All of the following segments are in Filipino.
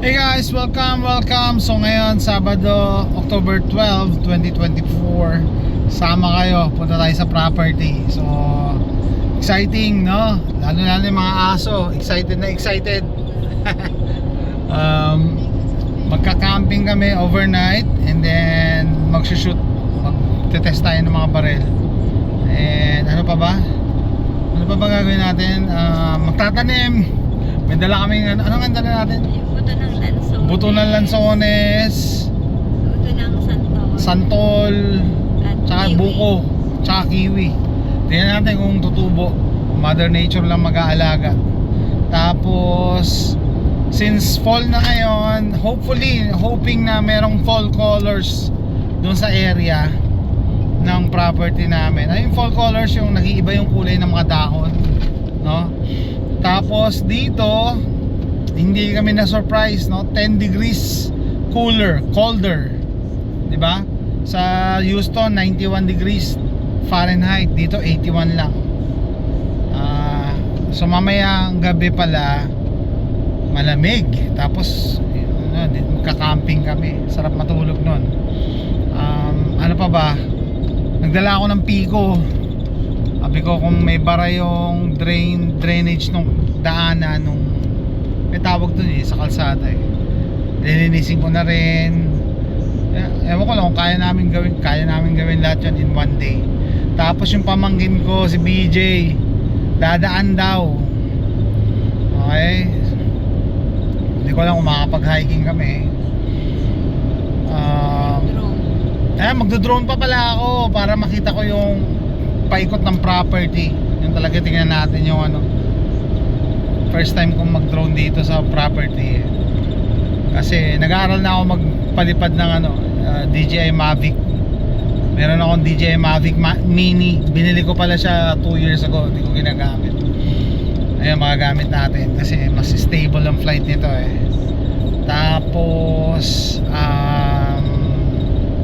Hey guys, welcome. So ngayon, Sabado, October 12, 2024. Sama kayo, punta tayo sa property. So, exciting, no? Lalo yung mga aso, excited na excited. Magka-camping kami overnight and then magsushoot, magte-test tayo ng mga barel. And ano pa ba? Ano pa ba gagawin natin? Magtatanim. May dala kaming, anong ang dala natin? Buto ng lansones. Buto ng lansones, Buto ng santol, at tsaka kiwi. buko, tsaka kiwi. Tingnan natin kung tutubo. Mother Nature lang mag-aalaga. Tapos since fall na ngayon, hoping na merong fall colors doon sa area ng property namin. Ay, yung fall colors, yung nag-iiba yung kulay ng mga dahon, no? Tapos dito hindi kami na surprise, no? 10 degrees colder, 'di ba? Sa Houston 91 degrees Fahrenheit, dito 81 lang. So mamayang gabi pala malamig. Tapos magka-camping kami. Sarap matulog nun. Ano pa ba? Nagdala ako ng piko. Sabi ko kung may bara yung drainage nung daanan nung may tawag dun sa kalsada lilinisin ko na rin. Ewan ko lang kung kaya namin gawin lahat yun in one day. Tapos yung pamangkin ko si BJ dadaan daw. Okay, hindi ko lang kung makakapag-hiking kami. Magdo-drone pa pala ako para makita ko yung paikot ng property. Yung talaga tingnan natin yung first time kong mag-drone dito sa property kasi nag-aaral na ako magpalipad ng DJI Mavic. Meron akong DJI Mavic Mini, binili ko pala siya 2 years ago, hindi ko ginagamit. Ayun, magagamit natin kasi mas stable ang flight nito Tapos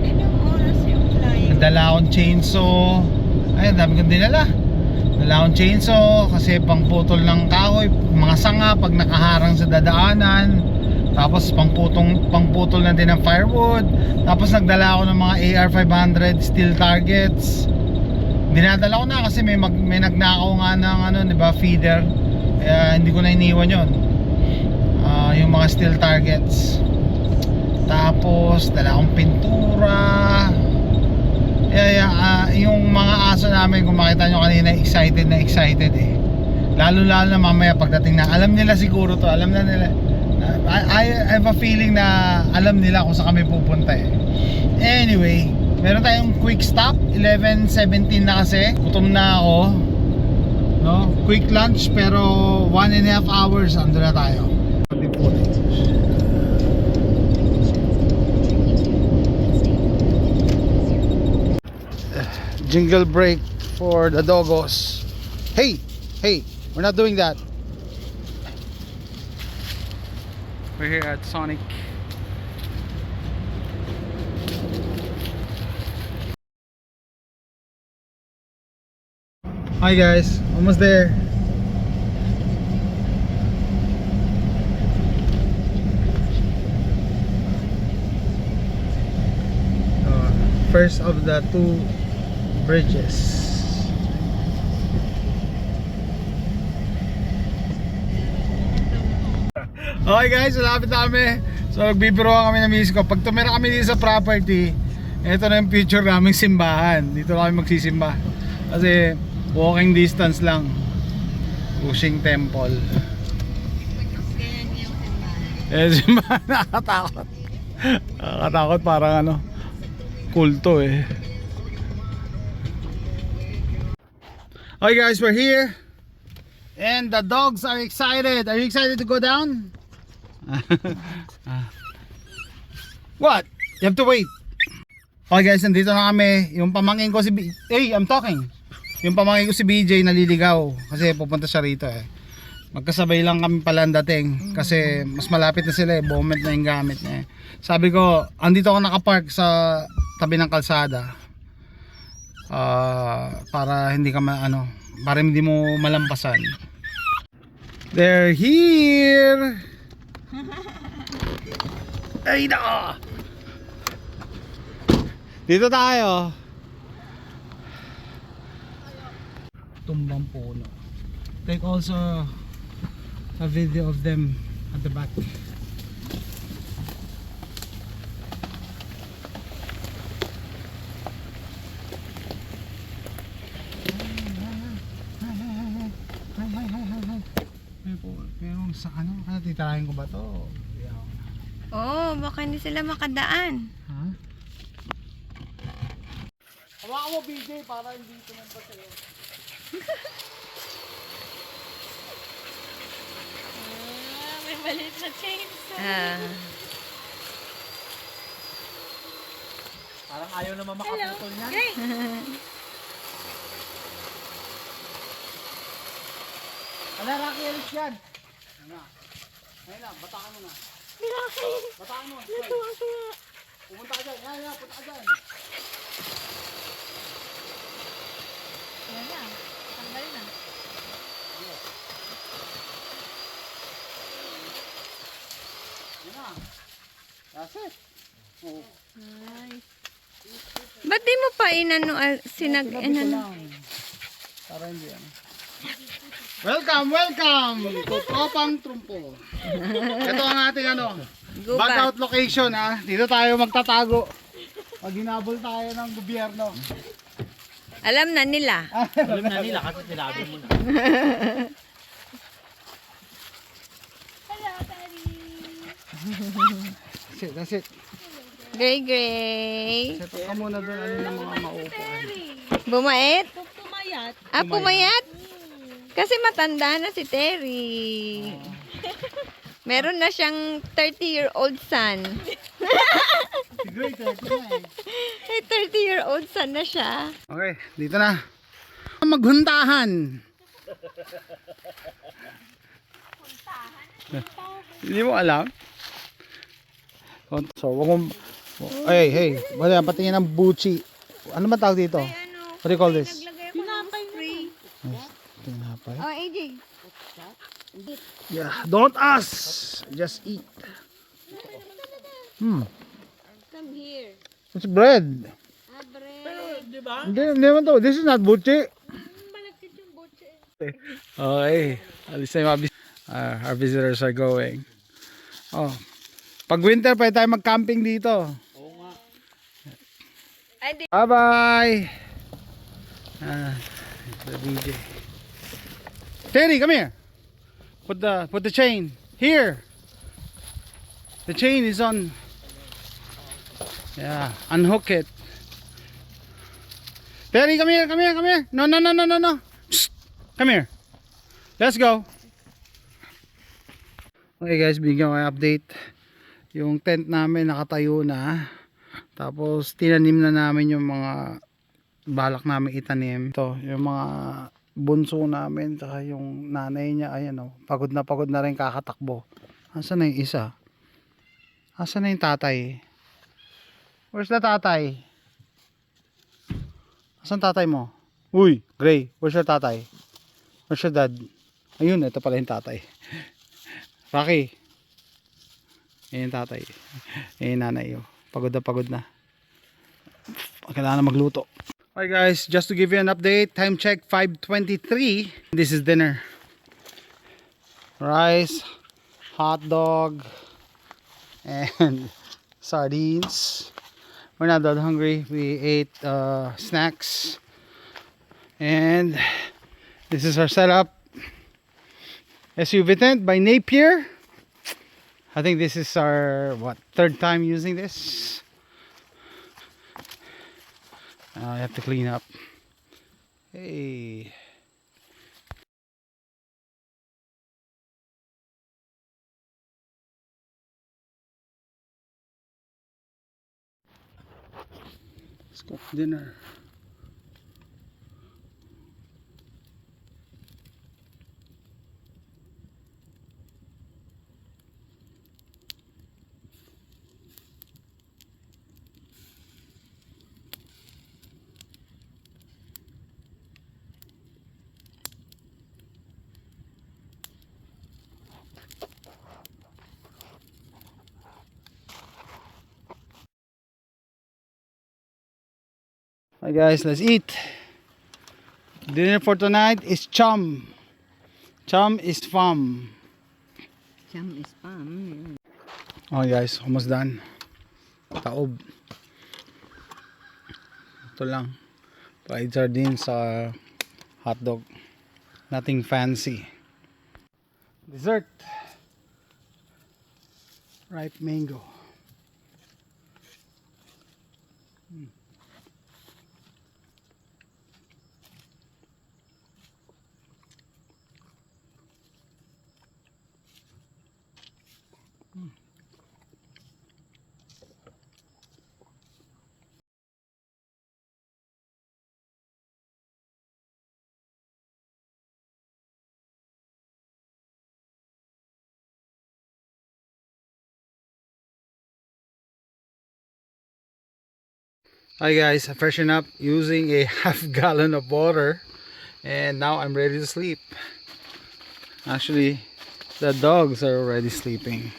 Ilang oras yung flight? nagdala akong chainsaw. Ayun, dami kong dinala. Dala akong chainsaw kasi pangputol ng kahoy, mga sanga pag nakaharang sa dadaanan. Tapos pangputol na din ng firewood. Tapos nagdala ako ng mga AR-500 steel targets. Dinadala ko na kasi may nagnakaw nga ng feeder. Kaya hindi ko na iniwan yun. Yung mga steel targets. Tapos dala akong pintura. Yung mga aso namin, kung makita nyo kanina, excited lalo na mamaya pagdating na, alam nila siguro to, alam na nila. I have a feeling na alam nila kung saan kami pupunta Anyway, meron tayong quick stop, 11:17 na kasi, gutom na ako, no? Quick lunch pero 1.5 hours ando na tayo. Jingle break for the doggos. Hey, we're not doing that. We're here at Sonic. Hi guys, almost there. First of the two bridges. Okay guys, malapit na kami. So nagbibiroan kami ng miss ko. Pag tumira kami dito sa property, ito na yung future naming simbahan. Dito na kami magsisimba kasi walking distance lang. Pushing Temple. Simbahan. Nakakatakot. Nakakatakot, parang kulto Okay guys, we're here and the dogs are excited. Are you excited to go down? What? You have to wait. Okay guys, nandito na kami. Yung pamangkin ko I'm talking. Yung pamangkin ko si BJ naliligaw kasi pupunta siya rito Magkasabay lang kami pala dating kasi mas malapit na sila Moment na yung gamit niya Sabi ko, andito ako nakapark sa tabi ng kalsada. Para hindi ka para hindi mo malampasan. They're here. Ay na! Dito tayo. Tumbang puno. Take also a video of them at the back. Merong sa ano, kaya titirahin ko ba to? Oh, baka hindi sila makadaan. Ha? Hawakan mo BJ para hindi tumamba sa'yo. May maliit na chainsaw. Parang ayaw naman makaputol niyan. Okay. Ala, Rocky Ellis yan! Ayun na, batakan mo na. Batakan mo, pumunta ka dyan, yan, punta ka dyan. Yan na. Tanggal na. Yan na. That's it. Oo. Nice. Ba't di mo pa inano, sinag, Sinabi ko lang. Para hindi ano. Welcome to Tropang Trumpo. Ito ang ating ano, Gubat. bug out location ha. Dito tayo magtatago. Pag hinabol tayo ng gobyerno. Alam na nila. Alam na nila kasi sinabi mo na. That's it. Gray, gray. Set up ka muna doon, ano yung mga maupuan. Bumait? Pumayat. Ah, pumayat? Kasi matanda na si Terry. Meron na siyang 30-year-old son. Siguro 30 na eh. May 30-year-old son na siya. Okay, dito na. Maghuntahan. Hindi mo alam? So, wag mong... Hey, wala, patingin ng buchi. Ano ba tawag dito? What do you call this? Tinapay free. Tinapay. Oh, AJ. Yeah, don't ask. Just eat. Come here. It's bread. Ah, bread. Di ba? Hindi naman to. This is not buchi. Okay. Alis na yung mga our visitors are going. Oh. Pag winter, pwede tayo mag-camping dito. Oo nga. Ay, di. Bye-bye. The DJ. Terry, come here. Put the chain here. The chain is on. Yeah, unhook it. Terry, come here. No. Psst. Come here. Let's go. Okay guys, bigyan ko kayo update. Yung tent namin nakatayo na. Tapos tinanim na namin yung mga balak namin itanim. Ito, yung mga bunso namin, saka yung nanay niya, ayan o, pagod na rin kakatakbo. Asan na yung isa? Asan na yung tatay? Where's the tatay? Asan tatay mo? Uy, Gray, where's your tatay? Where's your dad? Ayun, ito pala yung tatay. Rocky. Ayan yung tatay. Ayan yung nanay. Oh. Pagod na. Kailangan na magluto. Okay guys, just to give you an update, time check 5:23. This is dinner. Rice, hot dog, and sardines. We're not that hungry. We ate snacks. And this is our setup. SUV tent by Napier. I think this is our third time using this. I have to clean up. Hey. Let's go for dinner. Hi guys, let's eat. Dinner for tonight is chum. Chum is fun. Chum is fun. Oh guys, almost done. Taob. Ito lang. Fried sardines sa hotdog. Nothing fancy. Dessert. Ripe mango. Hi guys, I freshened up using a half gallon of water and now I'm ready to sleep. Actually, the dogs are already sleeping.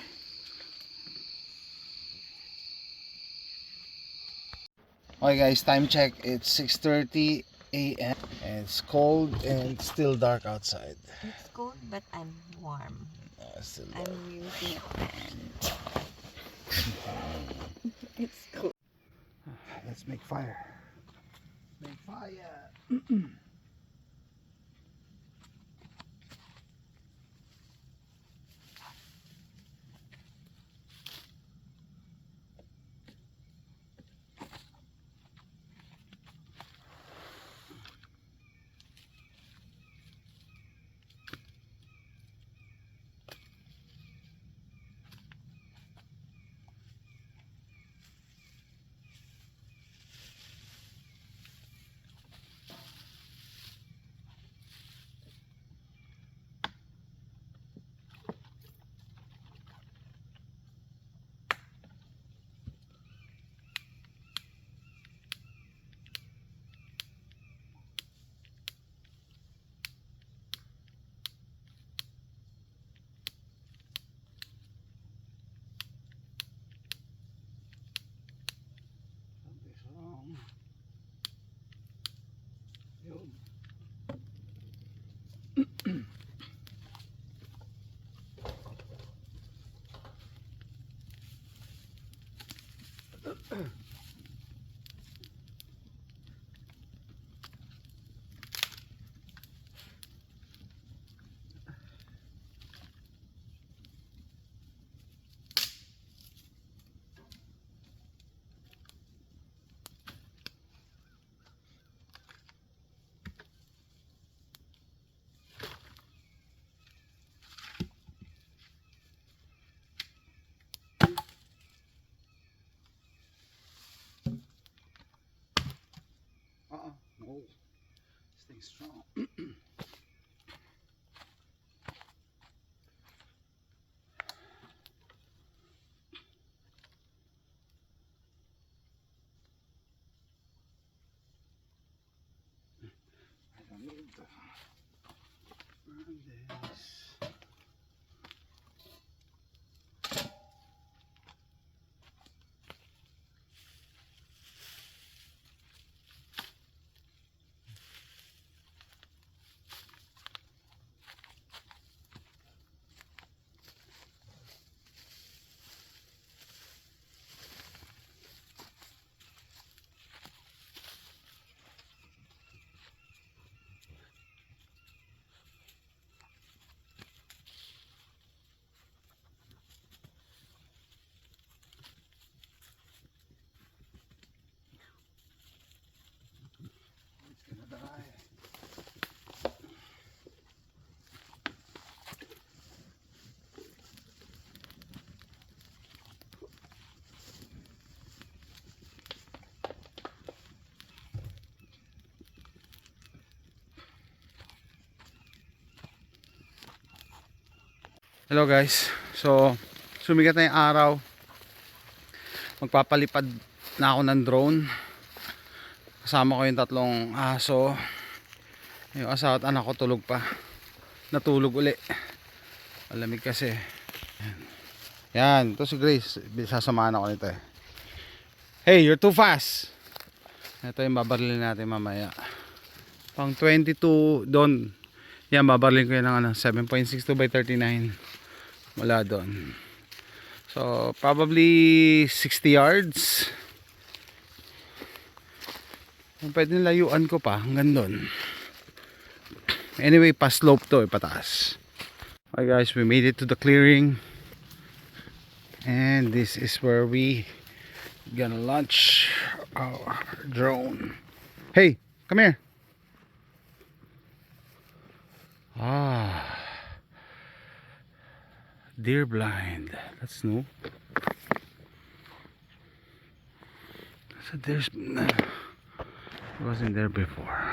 Okay guys, time check. It's 6:30 a.m. and it's cold and still dark outside. It's cold but I'm warm. Still I'm dark. using a fan. It's cold. Let's make fire. Make fire. Something's wrong. Yun. No. Stay strong. I don't need to burn this. It's gonna die. Hello guys, so sumigat na yung araw. Magpapalipad na ako ng drone. Kasama ko yung tatlong aso. Yung asawa at anak ko tulog pa. Natulog uli. Malamig kasi. Yan, ito si Grace. Sasamahan ako nito eh. Hey, you're too fast. Ito yung babarilin natin mamaya. Pang 22 doon. Yan, babarilin ko yan ng ano, 7.62 by 39. Mula doon. So, probably 60 yards. Pwede layuan ko pa hanggang doon. Anyway, pa-slope to, pataas. Okay guys, we made it to the clearing. And this is where we gonna launch our drone. Hey, come here. Deer blind. That's new. So there's it wasn't there before.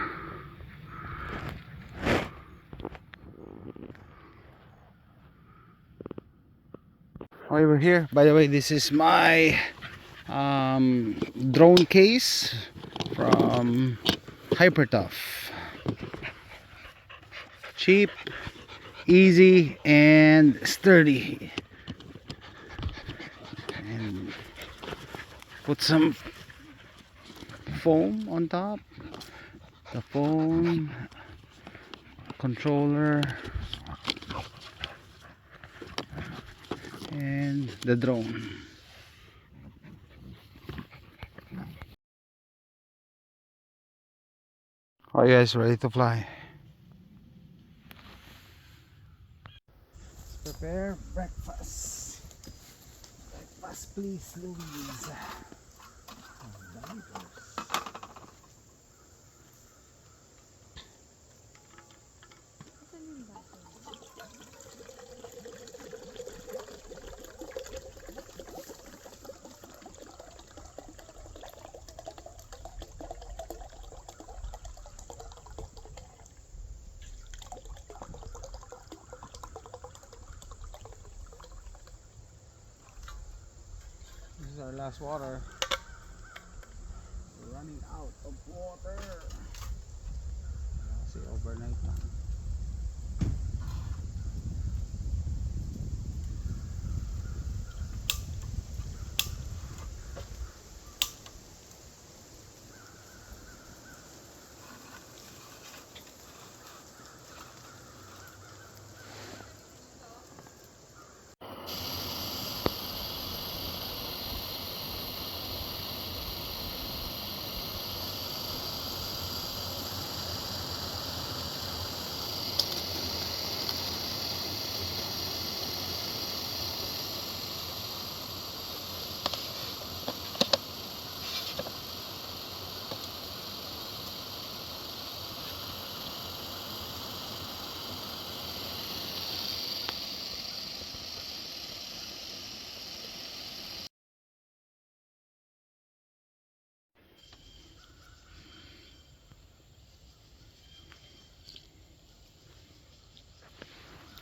Okay, we're here. By the way, this is my drone case from Hypertough. Cheap, easy, and sturdy. And put some foam on top. The phone, controller, and the drone. Are you guys ready to fly? Let's prepare breakfast. Breakfast, please, Louise. This is our last water. We're running out of water. Kasi overnight na.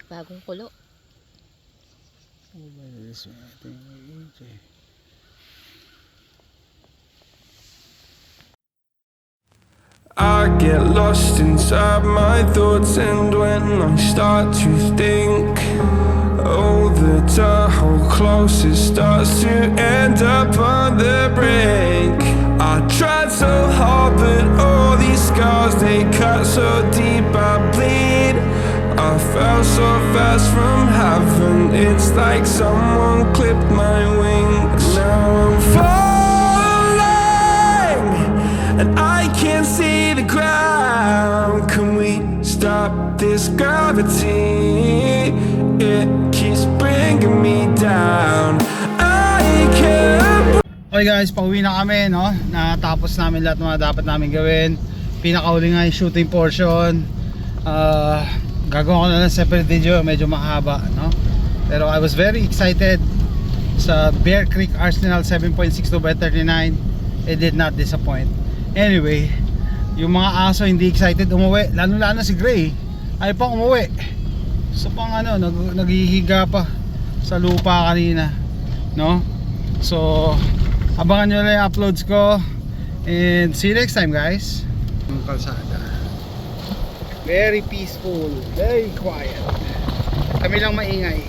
Bagong kulo. I get lost inside my thoughts, and when I start to think, oh, the Tahoe close, it starts to end up on the brink. I tried so hard, but all these scars, they cut so deep, I bleed. I fell so fast from heaven, it's like someone clipped my wings. Now I'm falling, and I can't see the ground. Can we stop this gravity? It keeps bringing me down. I can't. Okay guys, pauwi na kami, no? Natapos namin lahat ng mga dapat namin gawin. Pinakauli nga yung shooting portion. Gagawa ko na ng separate video, medyo mahaba, no? Pero I was very excited sa Bear Creek Arsenal 7.62 by 39. It did not disappoint. Anyway, yung mga aso hindi excited umuwi, lalo si Gray ay pang umuwi. So pang ano, naghihiga pa sa lupa kanina, no? So abangan nyo lang yung uploads ko, and see you next time guys. Yung kalsada, very peaceful, very quiet, kami lang maingay.